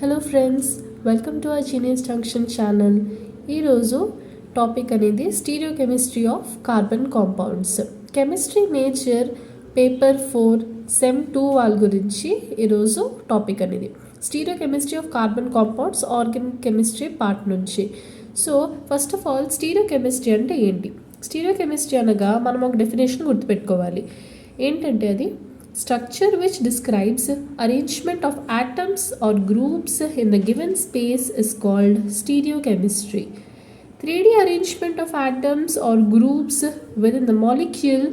Hello friends, welcome to our genius junction channel. ఈరోజు topic అనేది stereochemistry of carbon compounds. Chemistry nature paper 4 sem 2 వాళ్ళ గురించి ఈరోజు topic అనేది stereochemistry of carbon compounds organic chemistry part నుంచి. So first of all stereochemistry అంటే ఏంటి? Stereochemistry అనగా మనం ఒక డెఫినేషన్ గుర్తుపెట్టుకోవాలి. ఏంటంటే అది structure which describes arrangement of atoms or groups in the given space is called stereochemistry. 3D arrangement of atoms or groups within the molecule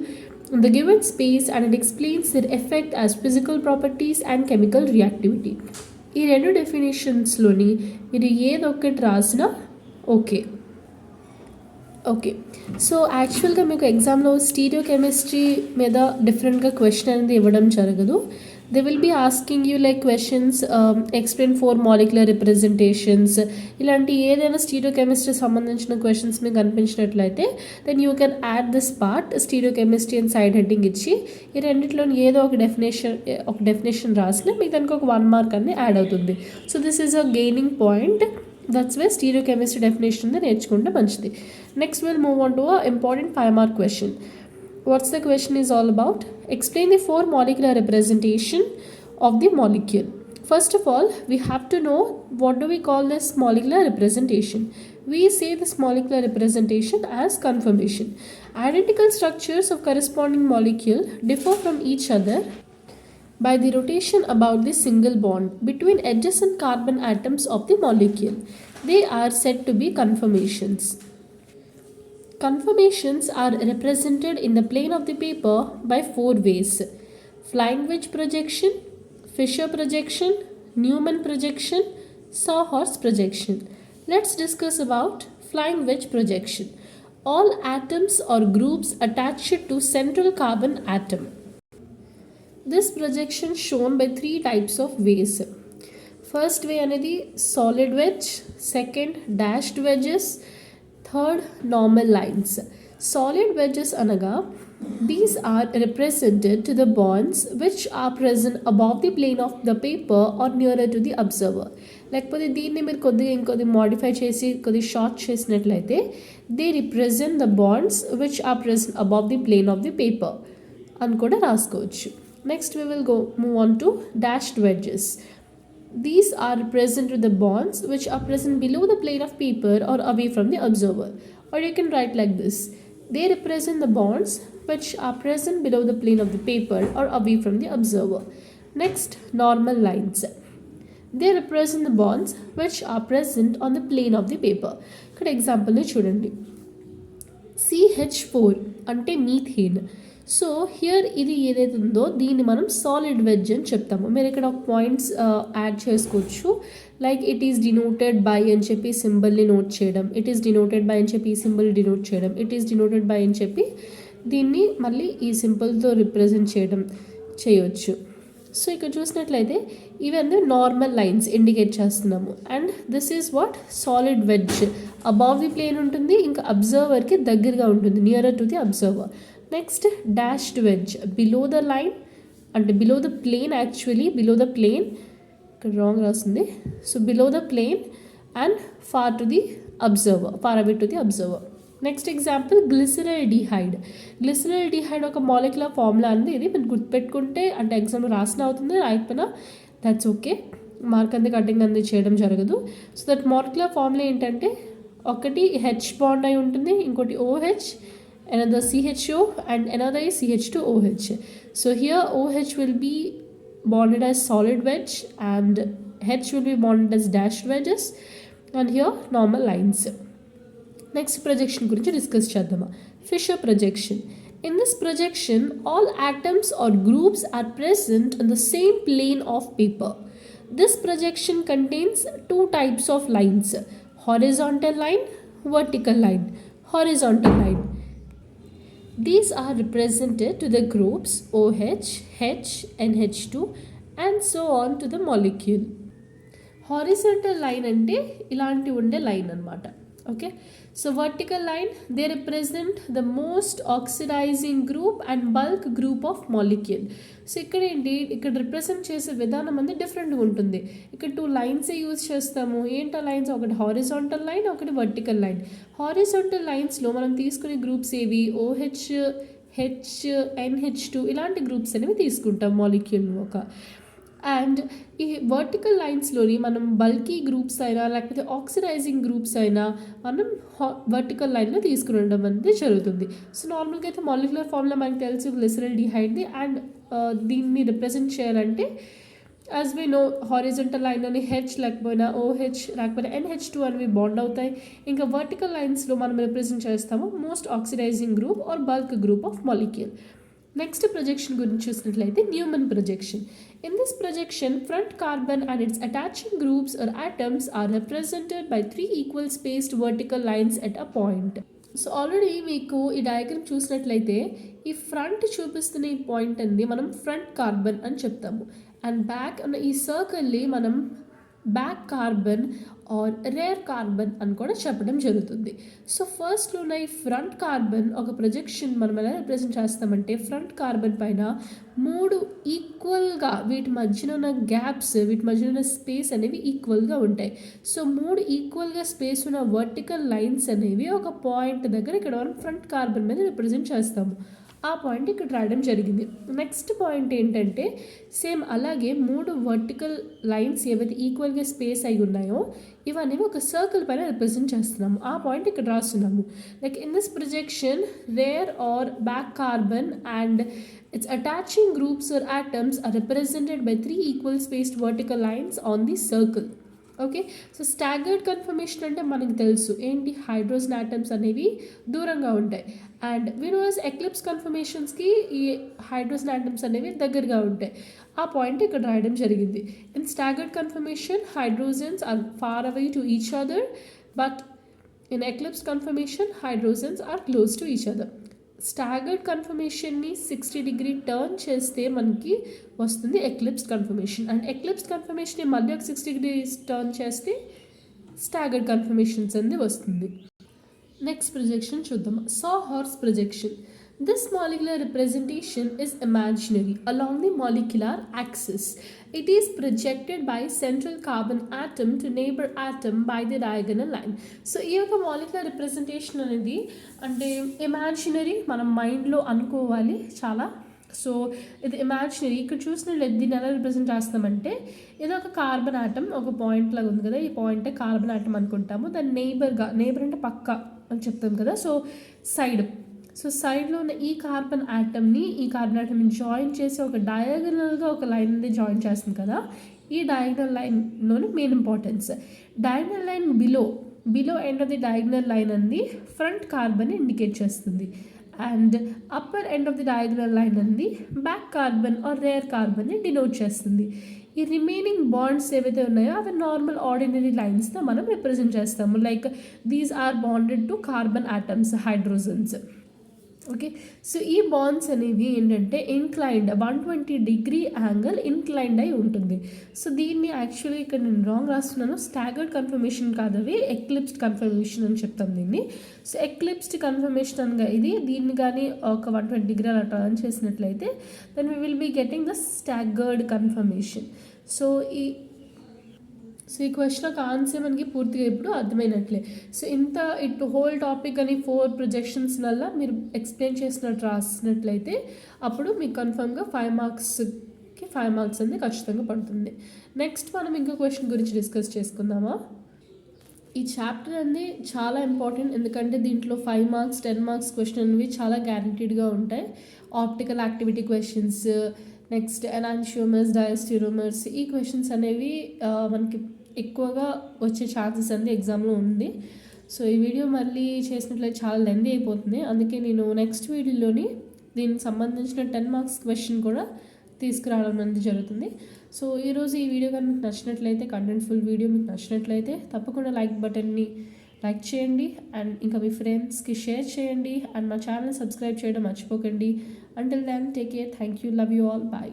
in the given space, and it explains their effect as physical properties and chemical reactivity. ఈ రెండు డెఫినేషన్స్లోని మీరు ఏదొక్కటి రాసినా okay. So యాక్చువల్గా మీకు ఎగ్జామ్లో stereochemistry మీద డిఫరెంట్గా question అనేది ఇవ్వడం జరగదు. They will be asking you like questions explain 4 molecular representations, ఇలాంటి ఏదైనా స్టీరియోకెమిస్ట్రీ సంబంధించిన క్వశ్చన్స్ మీకు అనిపించినట్లయితే then you can add this part stereochemistry అని సైడ్ హెడ్డింగ్ ఇచ్చి ఈ రెండిట్లో ఏదో ఒక డెఫినేషన్ రాసినా మీకు దానికి ఒక 1 మార్క్ అనేది యాడ్ అవుతుంది. So this is a gaining point. That's why stereochemistry definition నేర్చుకుంటే మంచిది. Next we'll move on to a important 5 mark question. What's the question is all about? Explain the 4 molecular representation of the molecule. First of all, we have to know what do we call this molecular representation. We say this molecular representation as conformation. Identical structures of corresponding molecule differ from each other by the rotation about the single bond between adjacent carbon atoms of the molecule. They are said to be conformations. Conformations are represented in the plane of the paper by 4 ways: flying wedge projection, Fischer projection, Newman projection, Sawhorst projection. Let's discuss about flying wedge projection. All atoms or groups attached to central carbon atom. This projection shown by 3 types of ways. First way అనేది solid wedge, second dashed wedges, third normal lines. Solid wedges అనగా these are represented to the bonds which are present above the plane of the paper or nearer to the observer. లేకపోతే దీన్ని మీరు ఇంకొద్ది modify చేసి కొద్ది short చేసినట్లయితే they represent the bonds which are present above the plane of the paper అని కూడా రాసుకోవచ్చు. Next we will move on to dashed wedges. These are present to the bonds which are present below the plane of paper or away from the observer. Or you can write like this: they represent the bonds which are present below the plane of the paper or away from the observer. Next, normal lines. They represent the bonds which are present on the plane of the paper. Good example ni chudandi. CH4 అంటే methane. So here ఇది ఏదైతే ఉందో దీన్ని మనం solid veg అని చెప్తాము. మీరు ఇక్కడ ఒక పాయింట్స్ యాడ్ చేసుకోవచ్చు. Like it is denoted by అని చెప్పి సింబల్ని నోట్ చేయడం, ఇట్ ఈస్ డినోటెడ్ బై అని చెప్పి ఈ సింబల్ డినోట్ చేయడం, ఇట్ ఈస్ డినోటెడ్ బై అని చెప్పి దీన్ని మళ్ళీ ఈ సింబల్తో రిప్రజెంట్ చేయవచ్చు. సో ఇక్కడ చూసినట్లయితే ఇవన్నీ నార్మల్ లైన్స్ ఇండికేట్ చేస్తున్నాము. And this is what solid wedge. Above the plane ఉంటుంది, ఇంకా అబ్జర్వర్కి దగ్గరగా ఉంటుంది, nearer to the observer. Next dashed wedge, below the line అంటే below the plane, actually below the plane, ఇక్కడ రాంగ్ రాస్తుంది. So below the plane and far to the observer, far away to the observer. Next example glyceraldehyde. Glyceraldehyde ఒక molecular formula అనేది ఇది మీరు గుర్తుపెట్టుకుంటే అంటే exam రాసిన అవుతుంది, రాయకపోయినా దట్స్ ఓకే, మార్క్ అంది కటింగ్ అంది చేయడం జరగదు. సో దట్ మాలిక్యులర్ ఫార్ములా ఏంటంటే ఒకటి హెచ్ బాండ్ అయి ఉంటుంది, ఇంకోటి OH, another CHO, and another is CH2OH. So here OH will be bonded as solid wedge and H will be bonded as dashed wedges, and here normal lines. Next projection గురించి discuss చేద్దామా. Fischer projection. In this projection, all atoms or groups are present on the same plane of paper. This projection contains 2 types of lines: horizontal line, vertical line. Horizontal line. These are represented to the groups OH, H, NH2 and so on to the molecule. Horizontal line అంటే ఇలాంటి ఉండే line అనమాట. Okay, so vertical line, they represent the most oxidizing group and bulk group of molecule. So ఇక్కడ ఏంటి, ఇక్కడ represent చేసే విధానం అనేది డిఫరెంట్గా ఉంటుంది. ఇక్కడ 2 లైన్సే యూజ్ చేస్తాము. ఏంటా లైన్స్, ఒకటి హారిజాంటల్ లైన్, ఒకటి వర్టికల్ లైన్. హారిజాంటల్ లైన్స్లో మనం తీసుకునే గ్రూప్స్ ఏవి, OH, H, NH2 ఇలాంటి గ్రూప్స్ అనేవి తీసుకుంటాం మాలిక్యూల్ ఒక. అండ్ ఈ వర్టికల్ లైన్స్లోని మనం బల్కీ గ్రూప్స్ అయినా లేకపోతే ఆక్సిడైజింగ్ గ్రూప్స్ అయినా మనం వర్టికల్ లైన్లో తీసుకుని ఉండడం అనేది జరుగుతుంది. సో నార్మల్గా అయితే మాలిక్యులర్ ఫార్ములా మనకు తెలుసు గ్లిసరైల్ డిహైడ్ది. అండ్ దీన్ని రిప్రజెంట్ చేయాలంటే as we know horizontal line అని హెచ్ లేకపోయినా OH లేకపోతే NH2 అనేవి బాండ్ అవుతాయి. ఇంకా వర్టికల్ లైన్స్లో మనం రిప్రజెంట్ చేస్తాము most oxidizing group or bulk group of molecule. Next projection గురించి చూసినట్లయితే Newman projection. In this projection, front carbon and its attaching groups or atoms are represented by 3 equal spaced vertical lines at a point. So already మీకు ఈ diagram చూసినట్లయితే ఈ front చూపిస్తున్న ఈ point అనేది మనం ఫ్రంట్ కార్బన్ అని చెప్తాము. అండ్ బ్యాక్ అన్న ఈ సర్కిల్ని మనం back carbon or rear carbon అని కూడా చెప్పడం జరుగుతుంది. సో ఫస్ట్లో ఉన్న ఈ ఫ్రంట్ కార్బన్ ఒక ప్రొజెక్షన్ మనం ఎలా రిప్రజెంట్ చేస్తామంటే ఫ్రంట్ కార్బన్ పైన 3 ఈక్వల్గా వీటి మధ్యన ఉన్న గ్యాప్స్, వీటి మధ్యన ఉన్న స్పేస్ అనేవి ఈక్వల్గా ఉంటాయి. సో 3 ఈక్వల్గా స్పేస్ ఉన్న వర్టికల్ లైన్స్ అనేవి ఒక పాయింట్ దగ్గర ఇక్కడ మనం ఫ్రంట్ కార్బన్ మీద రిప్రజెంట్ చేస్తాము. ఆ పాయింట్ ఇక్కడ రాయడం జరిగింది. నెక్స్ట్ పాయింట్ ఏంటంటే సేమ్ అలాగే 3 వర్టికల్ లైన్స్ ఏవైతే ఈక్వల్గా స్పేస్ అయి ఉన్నాయో ఇవన్నీ ఒక సర్కిల్ పైన రిప్రజెంట్ చేస్తున్నాము. ఆ పాయింట్ ఇక్కడ రాస్తున్నాము. Like in this projection rear or back carbon and its attaching groups or atoms are represented by 3 equal spaced vertical lines on the circle. Okay, so staggered confirmation అంటే మనకు తెలుసు ఏంటి, hydrogen atoms అనేవి దూరంగా ఉంటాయి. And వినోస్ eclipse కన్ఫర్మేషన్స్కి ఈ hydrogen atoms అనేవి దగ్గరగా ఉంటాయి. ఆ పాయింట్ ఇక్కడ రాయడం జరిగింది. In staggered conformation hydrogens are far away to each other, but in eclipse conformation hydrogens are close to each other. Staggered కన్ఫర్మేషన్ని 60 డిగ్రీ టర్న్ చేస్తే మనకి వస్తుంది ఎక్లిప్స్ కన్ఫర్మేషన్. అండ్ ఎక్లిప్స్ కన్ఫర్మేషన్ని మళ్ళీ ఒక 60 డిగ్రీస్ టర్న్ చేస్తే స్టాగర్డ్ కన్ఫర్మేషన్స్ అనేది వస్తుంది. నెక్స్ట్ ప్రొజెక్షన్ చూద్దాం. Sawhorse projection. This molecular representation is imaginary along the molecular axis. It is projected by central carbon atom to neighbor atom by the diagonal line. So ఈ యొక్క molecular representation అనేది అంటే imaginary, మనం మైండ్లో అనుకోవాలి చాలా. So ఇది ఇమాజినరీ. ఇక్కడ చూసినట్లయితే దీన్ని ఎలా రిప్రజెంట్ చేస్తామంటే ఇది ఒక కార్బన్ ఆటమ్ ఒక పాయింట్ లాగా ఉంది కదా, ఈ పాయింటే కార్బన్ ఆటమ్ అనుకుంటాము. దాన్ని నేబర్ అంటే పక్క అని చెప్తాం కదా. సో సైడ్, సో సైడ్లో ఉన్న ఈ కార్బన్ ఆటమ్ని జాయిన్ చేసి ఒక డయాగనల్గా ఒక లైన్ అనేది జాయిన్ చేస్తుంది కదా, ఈ డయాగనల్ లైన్లోని main importance. Diagonal line below end of the diagonal line అనేది ఫ్రంట్ కార్బన్ని ఇండికేట్ చేస్తుంది. And upper end of the diagonal line అనేది బ్యాక్ కార్బన్ ఆర్ రేర్ కార్బన్ని డినోట్ చేస్తుంది. ఈ రిమైనింగ్ బాండ్స్ ఏవైతే ఉన్నాయో అవి నార్మల్ ఆర్డినరీ లైన్స్తో మనం రిప్రజెంట్ చేస్తాము. Like these are bonded to carbon atoms, hydrogens. Okay, so ఈ బాండ్స్ అనేవి ఏంటంటే ఇంక్లైన్డ్ 120 డిగ్రీ యాంగిల్ ఇంక్లైన్డ్ అయి ఉంటుంది. సో దీన్ని యాక్చువల్లీ ఇక్కడ నేను రాంగ్ రాస్తున్నాను. స్టాగర్డ్ కన్ఫర్మేషన్ కాదు, అవి ఎక్లిప్స్డ్ కన్ఫర్మేషన్ అని చెప్తాం దీన్ని. సో ఎక్లిప్స్డ్ కన్ఫర్మేషన్ అనగా దీన్ని కానీ ఒక 120 డిగ్రీ అలా టర్న్ చేసినట్లయితే then we will be getting the staggered conformation. So ఈ క్వశ్చన్ ఒక ఆన్సర్ మనకి పూర్తిగా ఇప్పుడు అర్థమైనట్లే. సో ఇంత ఇటు హోల్ టాపిక్ అని 4 ప్రొజెక్షన్స్ వల్ల మీరు ఎక్స్ప్లెయిన్ చేసినట్టు రాసినట్లయితే అప్పుడు మీకు కన్ఫర్మ్గా 5 మార్క్స్కి 5 మార్క్స్ అనేది ఖచ్చితంగా పడుతుంది. నెక్స్ట్ మనం ఇంకో క్వశ్చన్ గురించి డిస్కస్ చేసుకుందామా. ఈ చాప్టర్ అనేది చాలా ఇంపార్టెంట్, ఎందుకంటే దీంట్లో 5 మార్క్స్ 10 మార్క్స్ క్వశ్చన్ అనేవి చాలా గ్యారంటీడ్గా ఉంటాయి. Optical activity questions, next enantiomers, diastereomers, ఈ క్వశ్చన్స్ అనేవి మనకి ఎక్కువగా వచ్చే ఛాన్సెస్ అనేది ఎగ్జామ్లో ఉంది. సో ఈ వీడియో మళ్ళీ చేసినట్లయితే చాలా లెంతీ అయిపోతుంది. అందుకే నేను నెక్స్ట్ వీడియోలోని దీనికి సంబంధించిన 10 మార్క్స్ క్వశ్చన్ కూడా తీసుకురావడం అనేది జరుగుతుంది. సో ఈరోజు ఈ వీడియో కానీ మీకు నచ్చినట్లయితే, కంటెంట్ఫుల్ వీడియో మీకు నచ్చినట్లయితే తప్పకుండా లైక్ బటన్ని లైక్ చేయండి అండ్ ఇంకా మీ ఫ్రెండ్స్కి షేర్ చేయండి అండ్ మా ఛానల్ సబ్స్క్రైబ్ చేయడం మర్చిపోకండి. Until then take care, thank you, love you all, bye.